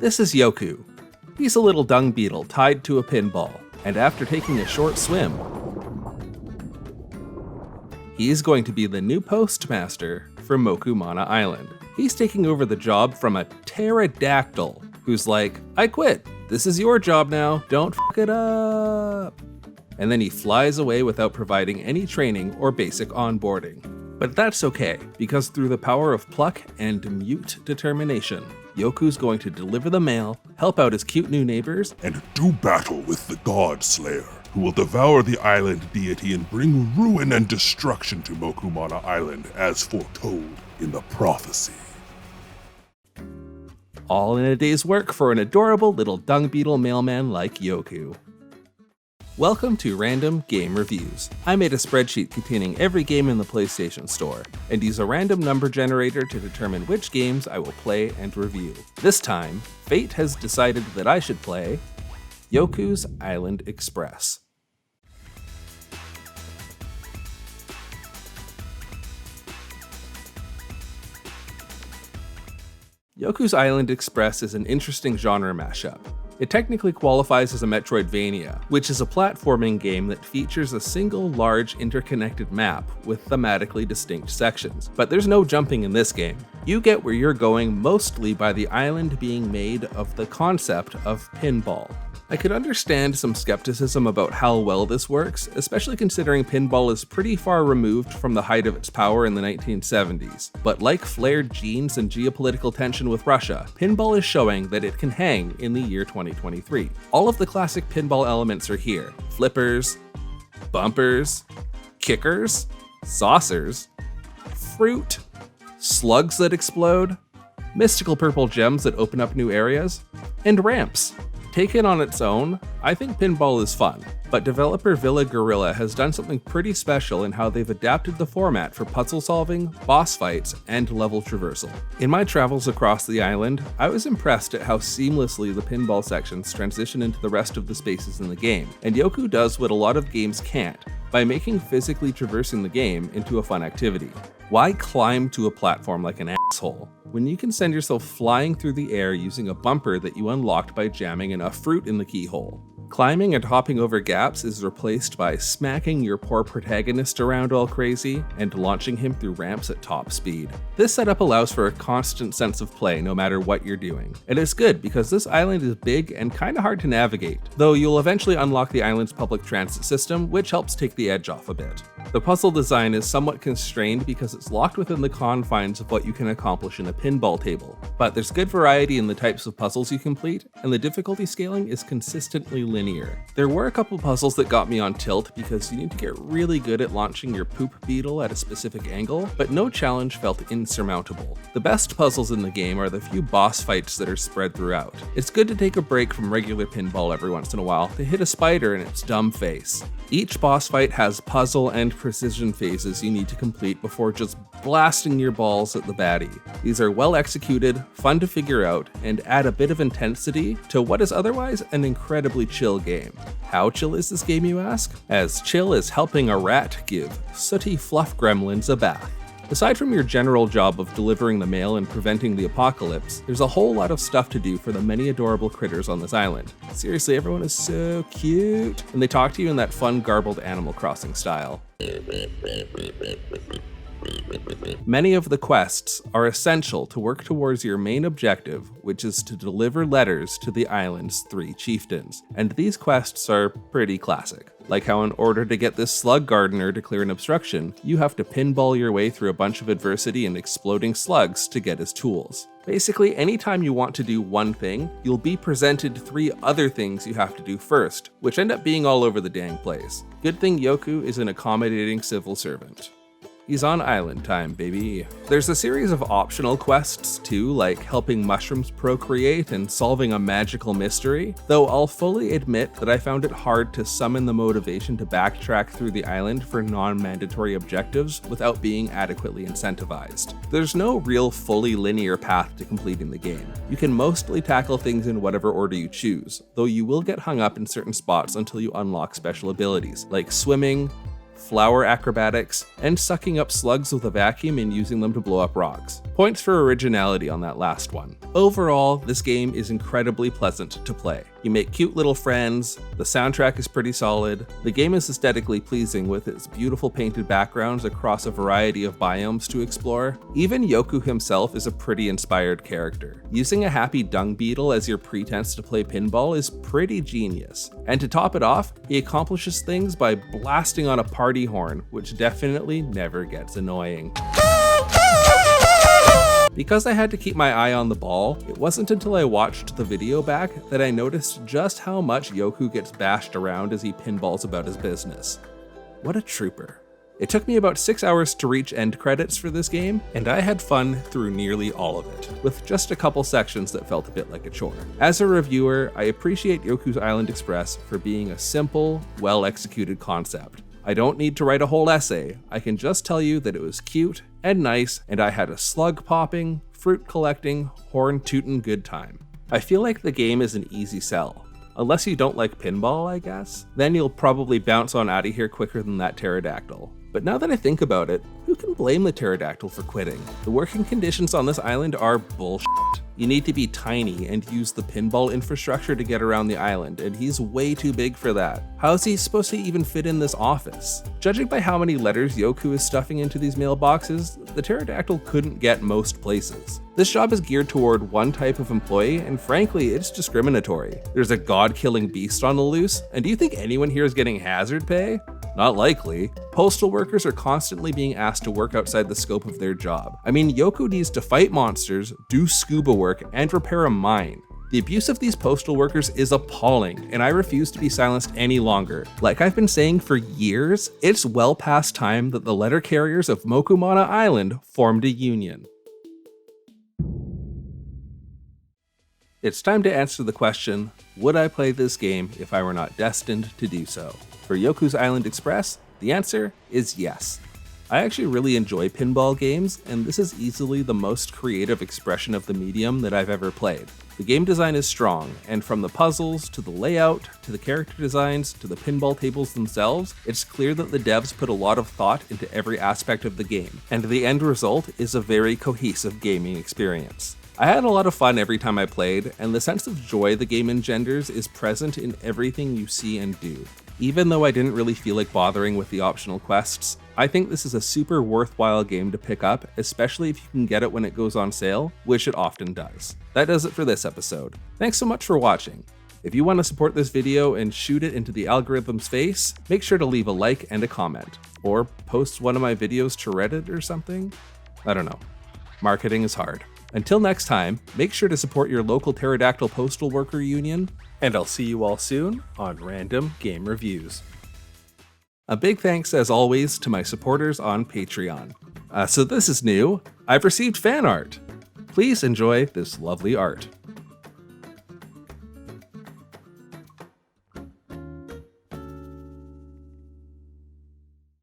This is Yoku. He's a little dung beetle tied to a pinball, and after taking a short swim, he's going to be the new postmaster for Mokumana Island. He's taking over the job from a pterodactyl who's like, I quit. This is your job now. Don't f it up. And then he flies away without providing any training or basic onboarding. But that's okay, because through the power of pluck and mute determination, Yoku's going to deliver the mail, help out his cute new neighbors, and do battle with the God Slayer, who will devour the island deity and bring ruin and destruction to Mokumana Island as foretold in the prophecy. All in a day's work for an adorable little dung beetle mailman like Yoku. Welcome to Random Game Reviews. I made a spreadsheet containing every game in the PlayStation Store, and use a random number generator to determine which games I will play and review. This time, fate has decided that I should play YOKU'S Island Express. YOKU'S Island Express is an interesting genre mashup. It technically qualifies as a metroidvania, which is a platforming game that features a single large interconnected map with thematically distinct sections. But there's no jumping in this game. You get where you're going mostly by the island being made of the concept of pinball. I could understand some skepticism about how well this works, especially considering pinball is pretty far removed from the height of its power in the 1970s. But like flared jeans and geopolitical tension with Russia, pinball is showing that it can hang in the year 2023. All of the classic pinball elements are here: flippers, bumpers, kickers, saucers, fruit, slugs that explode, mystical purple gems that open up new areas, and ramps. Taken on its own, I think pinball is fun, but developer Villa Gorilla has done something pretty special in how they've adapted the format for puzzle solving, boss fights, and level traversal. In my travels across the island, I was impressed at how seamlessly the pinball sections transition into the rest of the spaces in the game, and Yoku does what a lot of games can't, by making physically traversing the game into a fun activity. Why climb to a platform like an asshole, when you can send yourself flying through the air using a bumper that you unlocked by jamming enough fruit in the keyhole? Climbing and hopping over gaps is replaced by smacking your poor protagonist around all crazy and launching him through ramps at top speed. This setup allows for a constant sense of play no matter what you're doing. And it's good because this island is big and kinda hard to navigate, though you'll eventually unlock the island's public transit system, which helps take the edge off a bit. The puzzle design is somewhat constrained because it's locked within the confines of what you can accomplish in a pinball table, but there's good variety in the types of puzzles you complete, and the difficulty scaling is consistently linear. There were a couple puzzles that got me on tilt because you need to get really good at launching your poop beetle at a specific angle, but no challenge felt insurmountable. The best puzzles in the game are the few boss fights that are spread throughout. It's good to take a break from regular pinball every once in a while to hit a spider in its dumb face. Each boss fight has puzzle and precision phases you need to complete before just blasting your balls at the baddie. These are well executed, fun to figure out, and add a bit of intensity to what is otherwise an incredibly chill game. How chill is this game, you ask? As chill as helping a rat give sooty fluff gremlins a bath. Aside from your general job of delivering the mail and preventing the apocalypse, there's a whole lot of stuff to do for the many adorable critters on this island. Seriously, everyone is so cute, and they talk to you in that fun garbled Animal Crossing style. Many of the quests are essential to work towards your main objective, which is to deliver letters to the island's 3 chieftains, and these quests are pretty classic. Like how in order to get this slug gardener to clear an obstruction, you have to pinball your way through a bunch of adversity and exploding slugs to get his tools. Basically, anytime you want to do one thing, you'll be presented 3 other things you have to do first, which end up being all over the dang place. Good thing Yoku is an accommodating civil servant. He's on island time, baby. There's a series of optional quests too, like helping mushrooms procreate and solving a magical mystery, though I'll fully admit that I found it hard to summon the motivation to backtrack through the island for non-mandatory objectives without being adequately incentivized. There's no real fully linear path to completing the game. You can mostly tackle things in whatever order you choose, though you will get hung up in certain spots until you unlock special abilities, like swimming, flower acrobatics, and sucking up slugs with a vacuum and using them to blow up rocks. Points for originality on that last one. Overall, this game is incredibly pleasant to play. You make cute little friends, the soundtrack is pretty solid, the game is aesthetically pleasing with its beautiful painted backgrounds across a variety of biomes to explore. Even Yoku himself is a pretty inspired character. Using a happy dung beetle as your pretense to play pinball is pretty genius. And to top it off, he accomplishes things by blasting on a party horn, which definitely never gets annoying. Because I had to keep my eye on the ball, it wasn't until I watched the video back that I noticed just how much Yoku gets bashed around as he pinballs about his business. What a trooper. It took me about 6 hours to reach end credits for this game, and I had fun through nearly all of it, with just a couple sections that felt a bit like a chore. As a reviewer, I appreciate YOKU'S Island Express for being a simple, well-executed concept. I don't need to write a whole essay, I can just tell you that it was cute and nice, and I had a slug popping, fruit collecting, horn tootin' good time. I feel like the game is an easy sell. Unless you don't like pinball, I guess. Then you'll probably bounce on out of here quicker than that pterodactyl. But now that I think about it, who can blame the pterodactyl for quitting? The working conditions on this island are bullshit. You need to be tiny and use the pinball infrastructure to get around the island, and he's way too big for that. How is he supposed to even fit in this office? Judging by how many letters Yoku is stuffing into these mailboxes, the pterodactyl couldn't get most places. This job is geared toward one type of employee, and frankly, it's discriminatory. There's a god-killing beast on the loose, and do you think anyone here is getting hazard pay? Not likely. Postal workers are constantly being asked to work outside the scope of their job. I mean, Yoku needs to fight monsters, do scuba work, and repair a mine. The abuse of these postal workers is appalling, and I refuse to be silenced any longer. Like I've been saying for years, it's well past time that the letter carriers of Mokumana Island formed a union. It's time to answer the question, would I play this game if I were not destined to do so? For YOKU'S Island Express, the answer is yes. I actually really enjoy pinball games, and this is easily the most creative expression of the medium that I've ever played. The game design is strong, and from the puzzles, to the layout, to the character designs, to the pinball tables themselves, it's clear that the devs put a lot of thought into every aspect of the game, and the end result is a very cohesive gaming experience. I had a lot of fun every time I played, and the sense of joy the game engenders is present in everything you see and do. Even though I didn't really feel like bothering with the optional quests, I think this is a super worthwhile game to pick up, especially if you can get it when it goes on sale, which it often does. That does it for this episode. Thanks so much for watching. If you want to support this video and shoot it into the algorithm's face, make sure to leave a like and a comment, or post one of my videos to Reddit or something. I don't know. Marketing is hard. Until next time, make sure to support your local pterodactyl postal worker union, and I'll see you all soon on Random Game Reviews. A big thanks, as always, to my supporters on Patreon. So this is new. I've received fan art. Please enjoy this lovely art.